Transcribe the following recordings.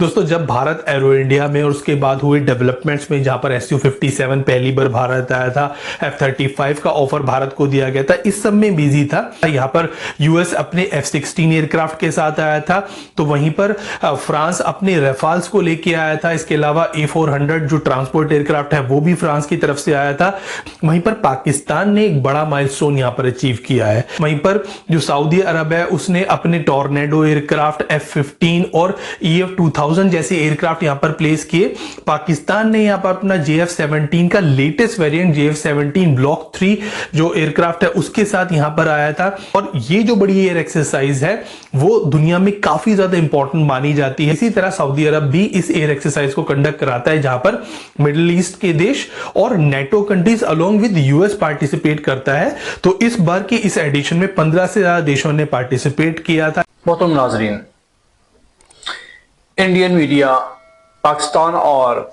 दोस्तों जब Bharat arrow India में और उसके बाद हुए डेवलपमेंट्स में जहां पर SU-57 पहली बार भारत आया था, F-35 का ऑफर भारत को दिया गया था, इस सब में बिजी था। यहां पर यूएस अपने F-16 एयरक्राफ्ट के साथ आया था, तो वहीं पर फ्रांस अपने रेफाल्स को लेके आया था। इसके अलावा A400 जो ट्रांसपोर्ट एयरक्राफ्ट है वो भी फ्रांस की तरफ से आया था। वहीं पर पाकिस्तान ने एक बड़ा माइलस्टोन यहां पर अचीव किया है। वहीं पर जो सऊदी अरब है उसने अपने टॉर्नेडो एयरक्राफ्ट F-15 और EF-2000 जैसे एयरक्राफ्ट यहां पर प्लेस किए। पाकिस्तान ने यहां पर अपना JF-17 का लेटेस्ट वेरिएंट JF-17 ब्लॉक 3 जो एयरक्राफ्ट है उसके साथ यहां पर आया था। और ये जो बड़ी एयर एक्सरसाइज है वो दुनिया में काफी ज्यादा इंपॉर्टेंट मानी जाती है। इसी तरह सऊदी अरब भी इस एयर एक्सरसाइज को कंडक्ट कराता है, जहां पर मिडिल ईस्ट के देश और NATO countries along with US participate करता है। तो इस बार की इस एडिशन में 15 से ज्यादा देशों ने पार्टिसिपेट किया था। मोहतरम नाजरीन, इंडियन मीडिया पाकिस्तान और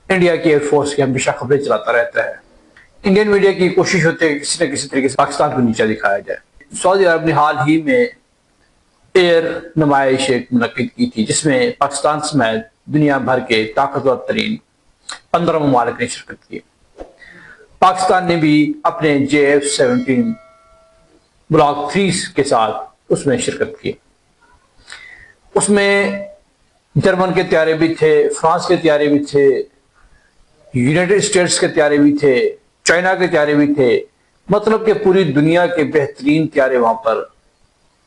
इंडिया की एयरफोर्स की हमेशा खबरें चलाता रहता है। इंडियन मीडिया की कोशिश होती है कि किसी न किसी तरीके से पाकिस्तान को नीचा दिखाया जाए। सऊदी अरब ने हाल ही में एयर नुमाइश मुनक्किद की थी, जिसमें पाकिस्तान समेत दुनिया भर के ताकतवर तरीन 15 ममालिक ने शिरकत की। पाकिस्तान ने भी अपने JF-17 ब्लॉक 3 के साथ उसमें शिरकत की। उसमें जर्मन के त्यारे भी थे, फ्रांस के त्यारे भी थे, यूनाइटेड स्टेट्स के त्यारे भी थे, चाइना के त्यारे भी थे। मतलब कि पूरी दुनिया के बेहतरीन त्यारे वहां पर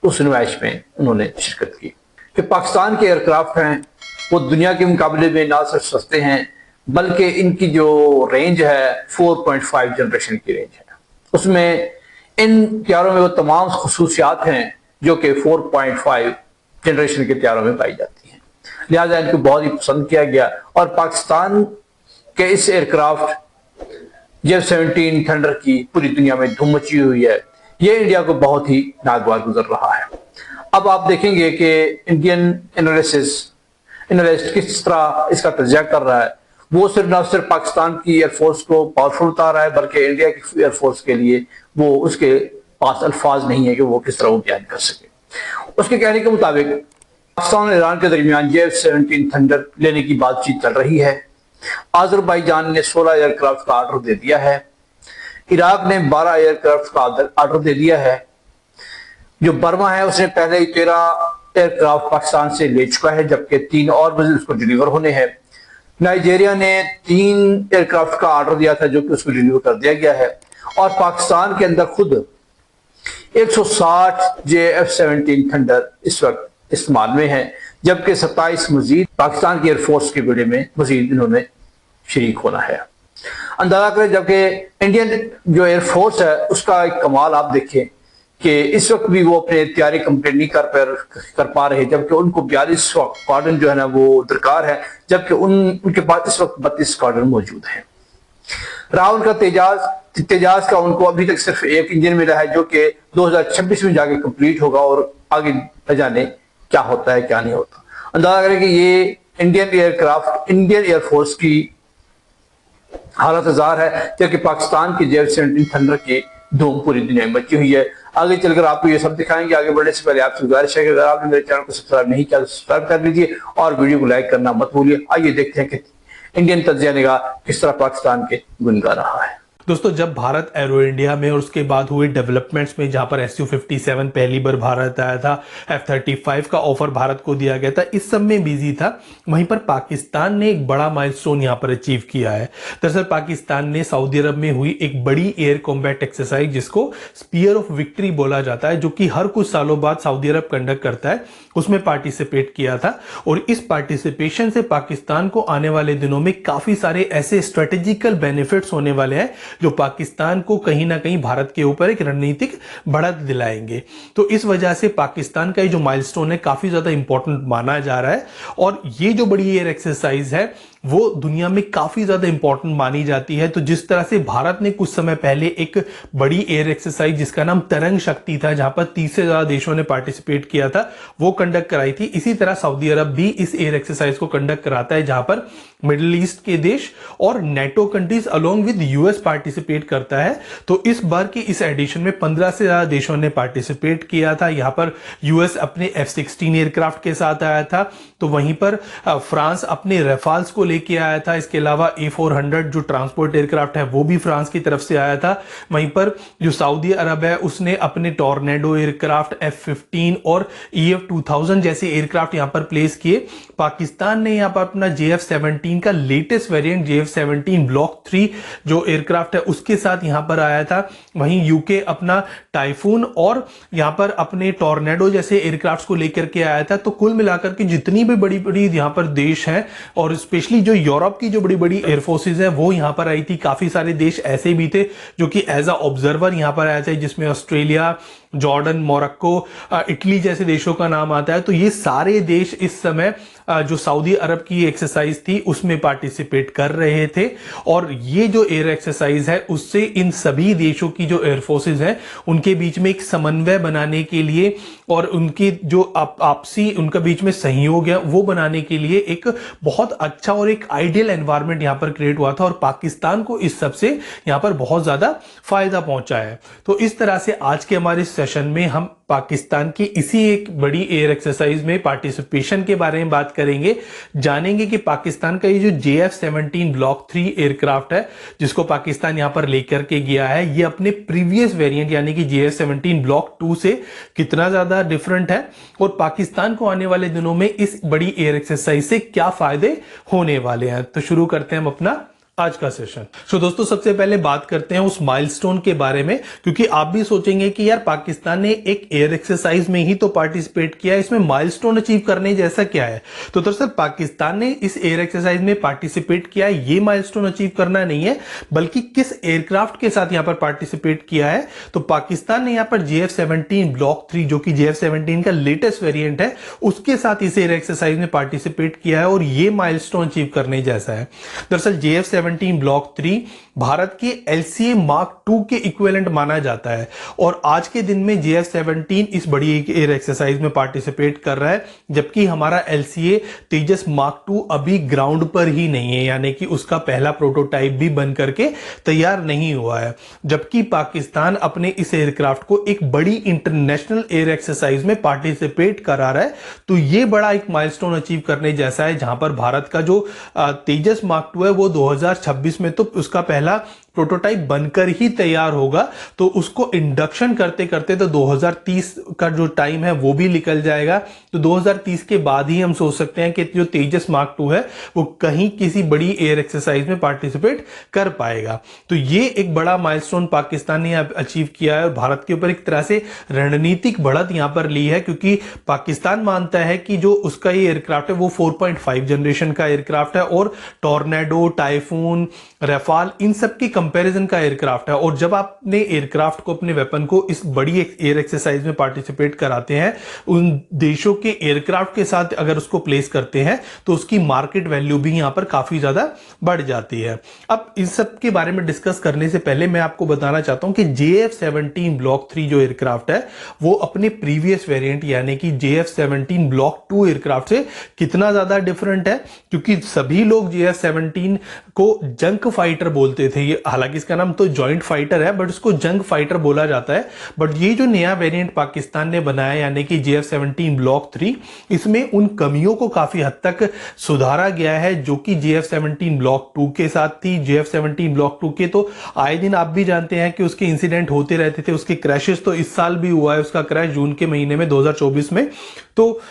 उस नुमाइश में उन्होंने शिरकत की। कि पाकिस्तान के एयरक्राफ्ट हैं वो दुनिया के मुकाबले में ना सिर्फ सस्ते हैं बल्कि इनकी जो रेंज है 4.5 जनरेशन की रेंज है। उसमें इन त्यारों में वो तमाम खसूसियात हैं जो कि 4.5 जनरेशन के त्यारों में पाई जाती हैं। लिहाजा इनको बहुत ही पसंद किया गया और पाकिस्तान के इस एयरक्राफ्ट JF-17 थंडर की पूरी दुनिया में धूम मची हुई है। ये इंडिया को बहुत ही नागवार गुजर रहा है। अब आप देखेंगे कि इंडियन एनालिस्ट किस तरह इसका तजिया कर रहा है। वो सिर्फ ना सिर्फ पाकिस्तान की एयरफोर्स को पावरफुल बता रहा है बल्कि इंडिया की एयरफोर्स के लिए वो उसके पास अल्फाज नहीं है कि वो किस तरह वो बयान कर सके। उसके कहने के मुताबिक पाकिस्तान और ईरान के दरमियान JF-17 थंडर लेने की बातचीत चल रही है। अजरबैजान ने 16 एयरक्राफ्ट का ऑर्डर दे दिया है। इराक ने 12 एयरक्राफ्ट का ऑर्डर दे दिया है। जो बर्मा है उसने पहले ही 13 एयरक्राफ्ट पाकिस्तान से ले चुका है, जबकि 3 और मजीद उसको डिलीवर होने हैं। नाइजीरिया ने 3 एयरक्राफ्ट का ऑर्डर दिया था जो कि उसको डिलीवर कर दिया गया है। और पाकिस्तान के अंदर खुद 160 JF-17 थंडर इस वक्त इस्तेमाल में है, जबकि 27 मजीद पाकिस्तान की एयरफोर्स के बेड़े में मजीद इन्होंने शरीक होना है। अंदाजा करें, जबकि इंडियन जो एयरफोर्स है उसका एक कमाल आप देखें कि इस वक्त भी वो अपने तैयारी कंप्लीट नहीं कर पा रहे, जबकि उनको 42 स्क्वाड्रन जो है ना वो दरकार है, जबकि उनके पास इस वक्त 32 स्क्वाड्रन मौजूद हैं। रहा उनका तेजाज का उनको अभी तक सिर्फ एक इंजन मिला है जो कि 2026 में जाके कंप्लीट होगा और आगे न जाने क्या होता है क्या नहीं होता। अंदाजा करें कि ये इंडियन एयरफोर्स की हालत हजार है, जबकि पाकिस्तान की JF-17 थंडर की धूम पूरी दुनिया में मची हुई है। आगे चलकर आपको ये सब दिखाएंगे। आगे बढ़ने से पहले आपसे गुजारिश है कि अगर आपने मेरे चैनल को सब्सक्राइब नहीं किया तो सब्सक्राइब कर लीजिए और वीडियो को लाइक करना मत भूलिए। आइए देखते हैं कि इंडियन तज्जिया निगाह किस तरह पाकिस्तान के गुण गा रहा है। दोस्तों जब भारत एरो इंडिया में और उसके बाद हुए डेवलपमेंट्स में जहां पर SU-57 पहली बार भारत आया था, F-35 का ऑफर भारत को दिया गया था, इस सब में बिजी था। वहीं पर पाकिस्तान ने एक बड़ा माइलस्टोन यहां पर अचीव किया है। दरअसल पाकिस्तान ने सऊदी अरब में हुई एक बड़ी एयर कॉम्बैट एक्सरसाइज जिसको स्पीयर ऑफ विक्ट्री बोला जाता है, जो कि हर कुछ सालों बाद सऊदी अरब कंडक्ट करता है, उसमें पार्टिसिपेट किया था। और इस पार्टिसिपेशन से पाकिस्तान को आने वाले दिनों में काफी सारे ऐसे स्ट्रेटेजिकल बेनिफिट्स होने वाले हैं जो पाकिस्तान को कहीं ना कहीं भारत के ऊपर एक रणनीतिक बढ़त दिलाएंगे। तो इस वजह से पाकिस्तान का ये जो माइलस्टोन है काफी ज्यादा इंपॉर्टेंट माना जा रहा है। और ये जो बड़ी एयर एक्सरसाइज है वो दुनिया में काफी ज्यादा इंपॉर्टेंट मानी जाती है। तो जिस तरह से भारत ने कुछ समय पहले एक बड़ी एयर एक्सरसाइज जिसका नाम तरंग शक्ति था, जहां पर 30 से ज्यादा देशों ने पार्टिसिपेट किया था, वो कंडक्ट कराई थी, इसी तरह सऊदी अरब भी इस एयर एक्सरसाइज को कंडक्ट कराता है, जहां पर मिडिल ईस्ट के देश और NATO countries along with US participate करता है। तो इस बार की इस एडिशन में 15 से ज्यादा देशों ने पार्टिसिपेट किया था। यहां पर यूएस अपने F-16 एयरक्राफ्ट के साथ आया था, तो वहीं पर फ्रांस अपने रेफाल्स को लेके आया था। इसके अलावा A400 जो ट्रांसपोर्ट एयरक्राफ्ट है वो भी फ्रांस की तरफ से आया था। वहीं पर जो सऊदी अरब है उसने अपने टॉर्नेडो एयरक्राफ्ट F-15 और EF-2000 जैसे एयरक्राफ्ट यहां पर प्लेस किए। पाकिस्तान ने यहां पर अपना JF-17 का लेटेस्ट वेरिएंट JF-17 ब्लॉक 3 जो एयरक्राफ्ट है उसके साथ यहां पर आया था। वहीं यूके अपना टाइफून और यहां पर अपने टॉर्नेडो जैसे एयरक्राफ्ट को लेकर के आया था। तो कुल मिलाकर के जितनी भी बड़ी बड़ी यहां पर देश हैं और स्पेशली जो यूरोप की जो बड़ी बड़ी एयरफोर्सेज है वो यहां पर आई थी। काफी सारे देश ऐसे भी थे जो कि एज अ ऑब्जर्वर यहां पर आए थे, जिसमें ऑस्ट्रेलिया, जॉर्डन, मोरक्को, इटली जैसे देशों का नाम आता है। तो ये सारे देश इस समय जो सऊदी अरब की एक्सरसाइज थी उसमें पार्टिसिपेट कर रहे थे। और ये जो एयर एक्सरसाइज है उससे इन सभी देशों की जो एयरफोर्सेज हैं उनके बीच में एक समन्वय बनाने के लिए और उनकी जो आपसी उनका बीच में सहयोग है वो बनाने के लिए एक बहुत अच्छा और एक आइडियल एनवायरनमेंट यहां पर क्रिएट हुआ था। और पाकिस्तान को इस सब से यहां पर बहुत ज्यादा फायदा पहुंचा है। तो इस तरह से आज के हमारे सेशन में हम पाकिस्तान की इसी एक बड़ी एयर एक्सरसाइज में पार्टिसिपेशन के बारे में बात करेंगे, जानेंगे कि पाकिस्तान का ये जो JF-17 ब्लॉक 3 एयरक्राफ्ट है जिसको पाकिस्तान यहां पर लेकर के गया है, ये अपने प्रीवियस वेरिएंट यानी कि JF-17 ब्लॉक 2 से कितना ज्यादा डिफरेंट है और पाकिस्तान को आने वाले दिनों में इस बड़ी एयर एक्सरसाइज से क्या फायदे होने वाले हैं। तो शुरू करते हैं हम अपना आज का सेशन। सो दोस्तों सबसे पहले बात करते हैं उस माइलस्टोन के बारे में, क्योंकि आप भी सोचेंगे कि यार पाकिस्तान ने एक एयर एक्सरसाइज में ही तो पार्टिसिपेट किया, इसमें माइलस्टोन अचीव करने जैसा क्या है। तो दरअसल पाकिस्तान ने इस एयर एक्सरसाइज में पार्टिसिपेट किया, ये माइलस्टोन अचीव करना नहीं है, बल्कि किस एयरक्राफ्ट के साथ यहां पर पार्टिसिपेट किया है। तो पाकिस्तान ने यहां पर JF-17 ब्लॉक 3 जो कि JF-17 का लेटेस्ट वेरिएंट है उसके साथ इस एयर एक्सरसाइज में पार्टिसिपेट किया है और ये माइलस्टोन अचीव करने जैसा है। दरअसल JF-17 ब्लॉक 3 भारत के LCA Mark 2 के इक्विवेलेंट माना जाता है और आज के दिन में JF-17 इस बड़ी एयर एक्सरसाइज में पार्टिसिपेट कर रहा है, जबकि हमारा LCA तेजस Mark 2 अभी ग्राउंड पर ही नहीं है, यानी कि उसका पहला प्रोटोटाइप भी बन करके तैयार नहीं हुआ है। जबकि पाकिस्तान अपने इस एयरक्राफ्ट को एक बड़ी इंटरनेशनल एयर एक्सरसाइज में पार्टिसिपेट करा रहा है। तो ये बड़ा एक माइलस्टोन अचीव करने जैसा है, जहां पर भारत का जो तेजस Mark 2 है वो 2026 में तो उसका पहला प्रोटोटाइप बनकर ही तैयार होगा। तो उसको इंडक्शन करते करते तो 2030 का जो टाइम है वो भी निकल जाएगा। तो 2030 के बाद ही हम सोच सकते हैं कि जो तेजस Mark 2 है वो कहीं किसी बड़ी एयर एक्सरसाइज में पार्टिसिपेट कर पाएगा। तो ये एक बड़ा माइलस्टोन पाकिस्तान ने अचीव किया है और भारत के ऊपर एक तरह से रणनीतिक बढ़त यहां पर ली है, क्योंकि पाकिस्तान मानता है कि जो उसका ये एयरक्राफ्ट है वो 4.5 जनरेशन का एयरक्राफ्ट है और टॉर्नेडो, टाइफून, रेफाल इन सब की कंपैरिजन का एयरक्राफ्ट है। और जब आपने एयरक्राफ्ट को, अपने वेपन को इस बड़ी एयर एक्सरसाइज में पार्टिसिपेट कराते हैं, उन देशों के एयरक्राफ्ट के साथ अगर उसको प्लेस करते हैं तो उसकी मार्केट वैल्यू भी यहां पर काफी ज्यादा बढ़ जाती है। अब इस सब के बारे में डिस्कस करने से पहले मैं आपको बताना चाहता हूं कि JF-17 ब्लॉक 3 जो एयरक्राफ्ट है वो अपने प्रीवियस वेरिएंट यानी कि JF-17 ब्लॉक 2 एयरक्राफ्ट से कितना ज्यादा डिफरेंट है, क्योंकि सभी लोग JF-17 को जंक फाइटर बोलते थे। ये हालांकि इसका नाम तो जॉइंट फाइटर है बट उसको जंग फाइटर बोला जाता है। बट ये जो नया वेरिएंट पाकिस्तान ने बनाया यानी कि JF-17 ब्लॉक 3, इसमें उन कमियों को काफी हद तक सुधारा गया है जो कि JF-17 ब्लॉक 2 के साथ थी। JF-17 ब्लॉक 2 के तो आए दिन आप भी जानते हैं कि उसके इंसिडेंट होते रहते थे, उसके क्रैशेस तो इस साल भी हुआ है, उसका क्रैश जून के महीने में 2024 में। तो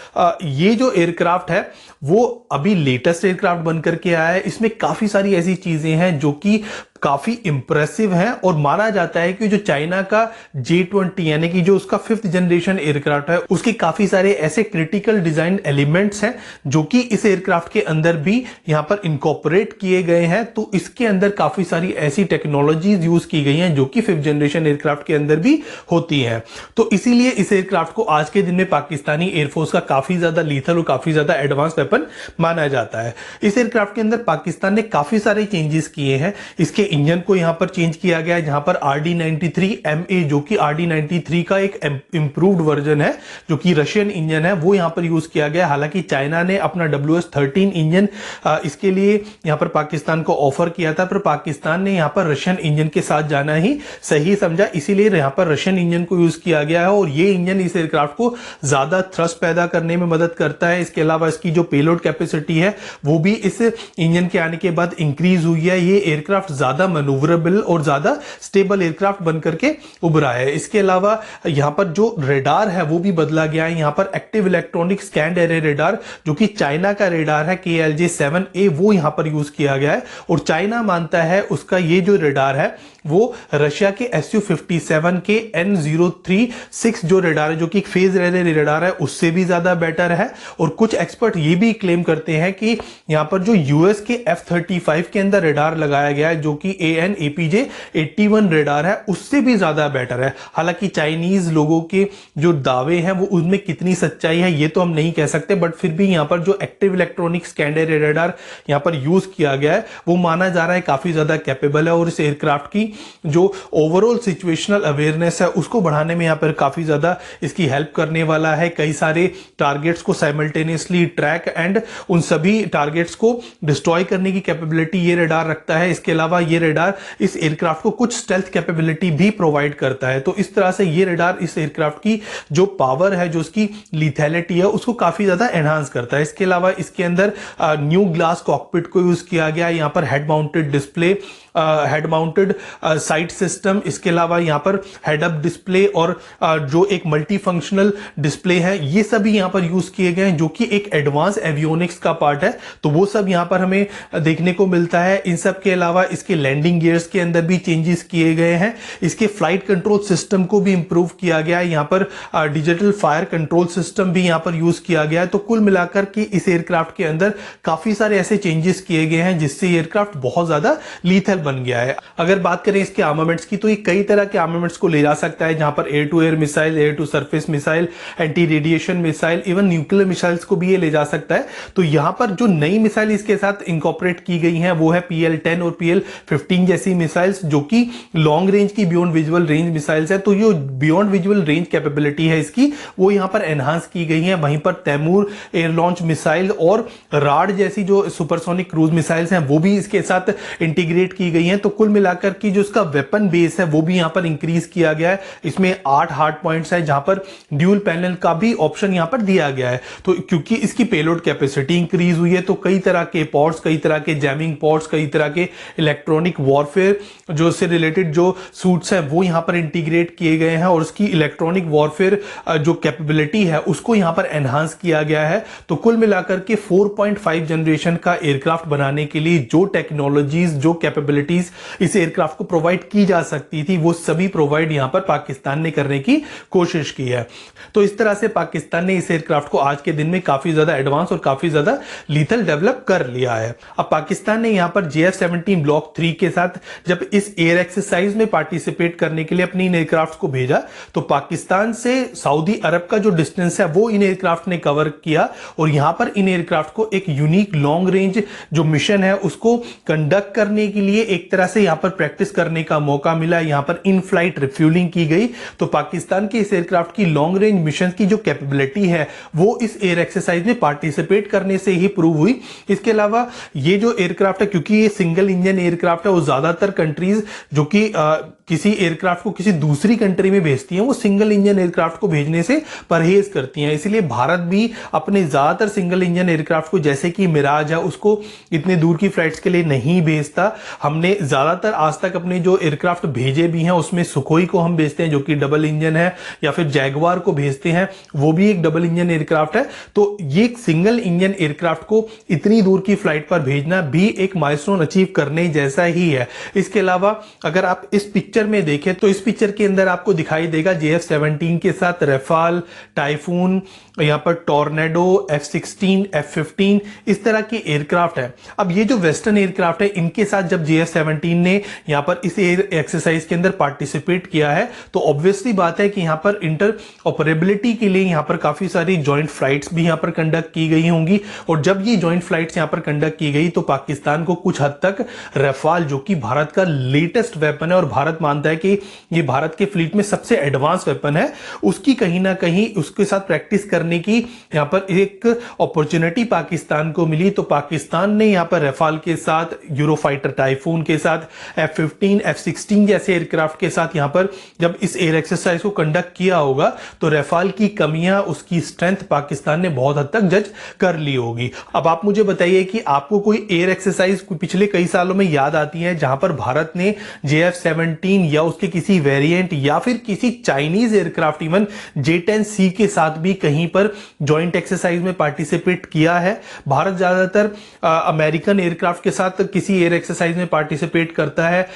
ये जो एयरक्राफ्ट है वो अभी लेटेस्ट एयरक्राफ्ट बनकर के आया है। इसमें काफी सारी ऐसी चीजें हैं जो कि काफी इंप्रेसिव है और माना जाता है कि जो चाइना का J-20 यानी कि जो उसका 5th जनरेशन एयरक्राफ्ट है उसके काफी सारे ऐसे क्रिटिकल डिजाइन एलिमेंट्स हैं जो कि इस एयरक्राफ्ट के अंदर भी यहां पर इनकॉर्पोरेट किए गए हैं। तो इसके अंदर काफी सारी ऐसी टेक्नोलॉजीज यूज की गई हैं जो कि 5th जनरेशन एयरक्राफ्ट के अंदर भी होती हैं। तो इसीलिए इस एयरक्राफ्ट को आज के दिन में पाकिस्तानी एयरफोर्स का काफी ज्यादा लीथल और काफी ज्यादा एडवांस वेपन वेपन माना जाता है। इस एयरक्राफ्ट के अंदर पाकिस्तान ने काफी सारे चेंजेस किए हैं। इसके इंजन को यहां पर चेंज किया गया है, जहां पर RD-93MA जो कि RD-93 का एक इंप्रूव्ड वर्जन है, जो कि रशियन इंजन है, वो यहां पर यूज किया गया। हालांकि चाइना ने अपना WS-13 इंजन इसके लिए यहां पर पाकिस्तान को ऑफर किया था, पर पाकिस्तान ने यहां पर रशियन इंजन के साथ जाना ही सही समझा, इसीलिए यहां पर रशियन इंजन को यूज किया गया है। और ये इंजन इस एयरक्राफ्ट को ज्यादा थ्रस्ट पैदा करने में मदद करता है। इसके अलावा इसकी जो पेलोड कैपेसिटी है वो भी इस इंजन के आने के बाद इंक्रीज हुई है। ये एयरक्राफ्ट ज्यादा मैनूवरेबल और ज्यादा स्टेबल एयरक्राफ्ट बनकर के उभरा है। इसके अलावा यहां पर जो रेडार है वो भी बदला गया है। यहां पर active electronic scanned array radar, जो कि चाइना का रेडार है KLJ-7A, वो यहां पर यूज किया गया है। और चाइना मानता है उसका ये जो रेडार है वो रशिया के Su-57 के N036 जो रेडार है, जो कि एक फेज एरे रेडार है, उससे भी ज्यादा बेटर है। और कुछ एक्सपर्ट ये भी क्लेम करते हैं कि यहां पर जो यूएस के F-35 के अंदर रेडार लगाया गया है, जो कि AN/APJ-81 रेडार है, उससे भी ज्यादा बेटर है। हालांकि चाइनीज लोगों के जो दावे हैं वो उनमें कितनी सच्चाई है ये तो हम नहीं कह सकते, बट फिर भी यहां पर जो active electronic scanned array radar यहां पर यूज किया गया है वो माना जा रहा है काफी ज्यादा कैपेबल है। और इस एयरक्राफ्ट की जो ओवरऑल सिचुएशनल अवेयरनेस है उसको बढ़ाने में यहां पर काफी ज्यादा इसकी हेल्प करने वाला है। कई सारे टारगेट्स को साइमल्टेनियसली ट्रैक एंड उन सभी टारगेट्स को डिस्ट्रॉय करने की कैपेबिलिटी ये रेडार रखता है। इसके अलावा ये रेडार इस एयरक्राफ्ट को कुछ स्टेल्थ कैपेबिलिटी भी प्रोवाइड करता है। तो इस तरह से ये रेडार इस एयरक्राफ्ट की जो पावर है, जो उसकी लिथैलिटी है, उसको काफी ज्यादा एनहांस करता है। इसके अलावा इसके अंदर न्यू ग्लास कॉकपिट को यूज किया गया। यहां पर head mounted display, head mounted site system, इसके अलावा यहां पर हेड अप डिस्प्ले और जो एक मल्टी फंक्शनल डिस्प्ले है, ये सभी यहां पर यूज किए गए हैं, जो कि एक एडवांस एवियोनिक्स का पार्ट है। तो वो सब यहां पर हमें देखने को मिलता है। इन सब के अलावा इसके लैंडिंग गियर्स के अंदर भी चेंजेस किए गए हैं। इसके फ्लाइट कंट्रोल सिस्टम को भी इंप्रूव किया गया है। यहां पर डिजिटल फायर कंट्रोल सिस्टम भी यहां पर यूज किया गया है। तो कुल मिलाकर के इस एयरक्राफ्ट के अंदर काफी सारे ऐसे चेंजेस किए गए हैं जिससे एयरक्राफ्ट बहुत ज्यादा लीथल बन गया है। अगर बात करें इसके आर्मामेंट्स की, तो ये कई तरह के आर्मामेंट्स को ले जा सकता है, जहां पर air to air missile, air to surface missile, anti radiation missile, even nuclear missiles को भी ये ले जा सकता है। तो यहां पर जो नई मिसाइल इसके साथ इंकॉर्पोरेट की गई हैं वो है PL-10 और PL-15 जैसी मिसाइल्स, जो कि लॉन्ग रेंज की बियॉन्ड विजुअल रेंज मिसाइल्स है। तो ये बियॉन्ड विजुअल रेंज कैपेबिलिटी है इसकी, वो यहां पर एनहांस की गई है। वहीं पर तैमूर एयर लॉन्च मिसाइल और राड जैसी जो सुपरसोनिक क्रूज मिसाइल्स हैं वो भी इसके साथ इंटीग्रेट की गई हैं। तो कुल मिलाकर की जो इसका वेपन बेस है वो भी यहां पर इंक्रीज किया गया है। इसमें 8 हार्ड पॉइंट्स है, जहां पर ड्यूल पैनल का भी ऑप्शन यहां पर दिया गया है। तो क्योंकि इसकी पेलोड कैपेसिटी इंक्रीज हुई है, तो कई तरह के पॉड्स, कई तरह के जैमिंग पॉड्स, कई तरह के इलेक्ट्रॉनिक वॉरफेयर जो से रिलेटेड जो सूट्स हैं वो यहां पर इंटीग्रेट किए गए हैं। और उसकी इलेक्ट्रॉनिक वॉरफेयर जो कैपेबिलिटी है उसको यहां पर एनहांस किया गया है। तो कुल मिलाकर के 4.5 जनरेशन का एयरक्राफ्ट बनाने के लिए जो टेक्नोलॉजीज, जो कैपेबिलिटीज इस एयरक्राफ्ट को प्रोवाइड की जा सकती थी, वो सभी प्रोवाइड यहां पर पाकिस्तान ने करने की कोशिश की है। तो इस तरह से पाकिस्तान ने इस एयरक्राफ्ट को आज के दिन में काफी ज्यादा एडवांस और काफी ज्यादा लीथल डेवलप कर लिया है। अब पाकिस्तान ने यहां पर JF-17 ब्लॉक 3 के साथ जब इस एयर एक्सरसाइज में पार्टिसिपेट करने के लिए अपनी इन एयरक्राफ्ट को भेजा, तो पाकिस्तान से सऊदी अरब का जो डिस्टेंस है वो इन एयरक्राफ्ट ने कवर किया। और यहां पर इन एयरक्राफ्ट को एक यूनिक लॉन्ग रेंज जो मिशन है उसको कंडक्ट करने के लिए एक तरह से यहां पर प्रैक्टिस करने का मौका मिला। यहां पर इन फ्लाइट रिफ्यूलिंग की गई। तो पाकिस्तान के इस एयरक्राफ्ट की लॉन्ग रेंज मिशन की जो कैपेबिलिटी है वो इस एयर एक्सरसाइज में पार्टिसिपेट करने से ही प्रूव हुई। इसके अलावा ये जो एयरक्राफ्ट है, क्योंकि ये सिंगल इंजन एयरक्राफ्ट है, वो ज्यादातर कंट्रीज जो कि किसी एयरक्राफ्ट को किसी दूसरी कंट्री में भेजती हैं वो सिंगल इंजन एयरक्राफ्ट को भेजने से परहेज करती हैं। इसलिए भारत भी अपने ज्यादातर सिंगल इंजन एयरक्राफ्ट को, जैसे कि मिराज है, उसको इतने दूर की फ्लाइट्स के लिए नहीं भेजता। हमने ज्यादातर आज तक अपने जो एयरक्राफ्ट भेजे भी हैं उसमें सुखोई को हम भेजते हैं जो कि डबल इंजन है, या फिर जैगवार को भेजते हैं, वो भी एक डबल इंजन एयरक्राफ्ट है। तो ये एक सिंगल इंजन एयरक्राफ्ट को इतनी दूर की फ्लाइट पर भेजना भी एक माइलस्टोन अचीव करने जैसा ही है। इसके अलावा अगर आप इस पिक्चर में देखें तो इस पिक्चर के अंदर आपको दिखाई देगा JF-17 के साथ रफाल, टाइफून, यहां पर टॉर्नेडो, F-16, F-15 इस तरह के एयरक्राफ्ट है। अब ये जो वेस्टर्न एयरक्राफ्ट है इनके साथ जब JF-17 ने यहां पर इस एयर एक्सरसाइज के अंदर पार्टिसिपेट किया है, तो ऑब्वियसली बात है कि यहां पर इंटर ऑपरेबिलिटी के लिए यहां पर काफी सारी जॉइंट फ्लाइट्स भी यहां पर कंडक्ट की गई गई होंगी। और जब ये ज्वाइंट फ्लाइट्स यहां पर कंडक्ट की गई तो पाकिस्तान को कुछ हद तक रफाल, जो कि भारत का लेटेस्ट वेपन है और भारत मानता है कि ये भारत के फ्लीट में सबसे एडवांस वेपन है, उसकी कहीं ना कहीं उसके साथ प्रैक्टिस करने की यहां पर एक अपॉर्चुनिटी पाकिस्तान को मिली। तो पाकिस्तान ने यहां पर रफाल के साथ, यूरोफाइटर टाइफून के साथ, F-15, F-16 जैसे एयरक्राफ्ट के साथ यहां पर जब इस एयर एक्सरसाइज को कंडक्ट किया होगा तो रफाल की कमियां, उसकी स्ट्रेंथ पाकिस्तान ने बहुत हद तक जज कर ली होगी। अब आप मुझे बताइए कि आपको कोई एयर एक्सरसाइज पिछले कई सालों में याद आती है जहां पर भारत ने JF-17 या उसके किसी वेरिएंट या फिर किसी चाइनीज एयरक्राफ्ट, इवन J-10C के साथ भी कहीं पर जॉइंट एक्सरसाइज में पार्टिसिपेट किया है? भारत ज्यादातर अमेरिकन एयरक्राफ्ट के साथ किसी एयर एक्सरसाइज में पार्टिसिपेट करता है,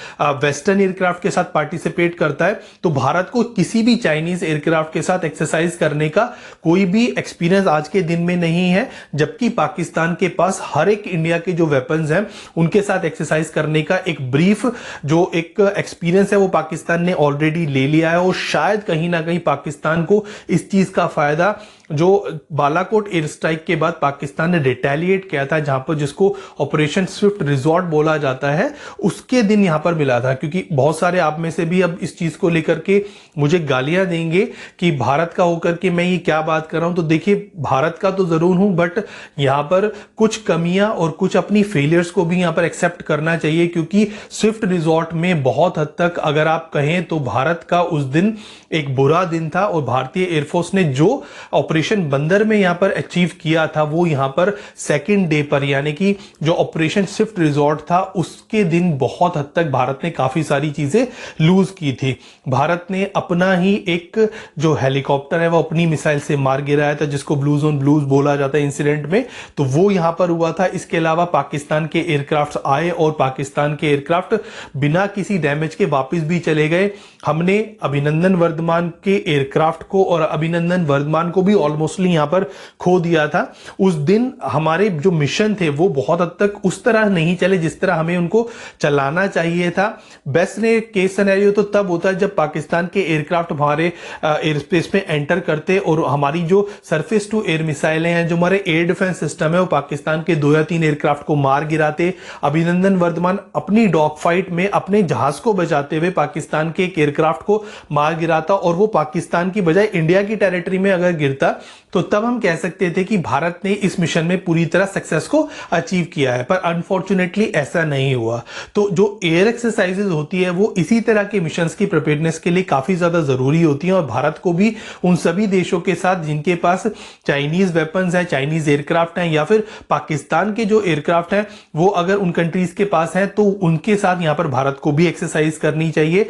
वेस्टर्न एयरक्राफ्ट के साथ पार्टिसिपेट करता है। तो भारत को किसी भी चाइनीज एयरक्राफ्ट के साथ एक्सरसाइज करने का कोई भी एक्सपीरियंस आज के दिन में नहीं है, जबकि पाकिस्तान के पास हर एक इंडिया के जो वेपन्स हैं उनके साथ एक्सरसाइज करने का एक ब्रीफ, जो एक एक्सपीरियंस है, वो पाकिस्तान ने ऑलरेडी ले लिया है। और शायद कहीं ना कहीं पाकिस्तान को इस चीज का फायदा, जो बालाकोट एयर स्ट्राइक के बाद पाकिस्तान ने रिटेलिएट किया था, जहां पर जिसको ऑपरेशन स्विफ्ट रिजॉर्ट बोला जाता है, उसके दिन यहां पर मिला था। क्योंकि बहुत सारे आप में से भी अब इस चीज को लेकर के मुझे गालियां देंगे कि भारत का होकर के मैं ये क्या बात कर रहा हूं। तो देखिए, भारत का तो जरूर हूं, बट यहां पर कुछ कमियां और कुछ अपनी फेलियर्स को भी यहां पर एक्सेप्ट करना चाहिए। क्योंकि स्विफ्ट रिजॉर्ट में बहुत हद तक अगर आप कहें तो भारत का उस दिन एक बुरा दिन था, और भारतीय एयरफोर्स ने जो ऑपरेशन बंदर में यहां पर अचीव किया था वो यहां पर सेकंड डे पर, यानी कि जो ऑपरेशन स्विफ्ट रिजॉर्ट था उसके दिन बहुत हद तक भारत ने काफी सारी चीजें लूज की थी। भारत ने अपना ही एक जो हेलीकॉप्टर है वो अपनी मिसाइल से मार गिराया था, जिसको ब्लू जोन ब्लूज बोला जाता है इंसिडेंट में, तो वो यहां पर हुआ था। इसके अलावा पाकिस्तान के एयरक्राफ्ट आए और पाकिस्तान के एयरक्राफ्ट बिना किसी डैमेज के वापस भी चले गए। हमने अभिनंदन वर्धमान के एयरक्राफ्ट को और अभिनंदन वर्धमान को भी ऑलमोस्टली यहां पर खो दिया था। उस दिन हमारे जो मिशन थे वो बहुत हद तक उस तरह नहीं चले जिस तरह हमें उनको चलाना चाहिए था। बेस्ट केस सिनेरियो तो तब होता है जब पाकिस्तान के एयरक्राफ्ट हमारे एयर स्पेस में एंटर करते और हमारी जो सरफेस टू एयर मिसाइलें हैं, जो हमारे एयर डिफेंस सिस्टम है, वो पाकिस्तान के 2 या 3 एयरक्राफ्ट को मार गिराते। अभिनंदन वर्धमान अपनी डॉग फाइट में अपने जहाज को बचाते हुए पाकिस्तान के एक एयरक्राफ्ट को मार गिराता, और वो पाकिस्तान की बजाय इंडिया की टेरिटरी में अगर गिरता तो तब हम कह सकते थे कि भारत ने इस मिशन में पूरी तरह सक्सेस को अचीव किया है। पर अनफॉर्चुनेटली ऐसा नहीं हुआ। तो जो एयर एक्सरसाइजेज होती है वो इसी तरह के मिशंस की प्रिपेयरनेस के लिए काफी ज्यादा जरूरी होती हैं, और भारत को भी उन सभी देशों के साथ जिनके पास चाइनीज वेपन्स हैं, चाइनीज एयरक्राफ्ट हैं, या फिर पाकिस्तान के जो एयरक्राफ्ट हैं वो अगर उन कंट्रीज के पास हैं तो उनके साथ यहां पर भारत को भी एक्सरसाइज करनी चाहिए।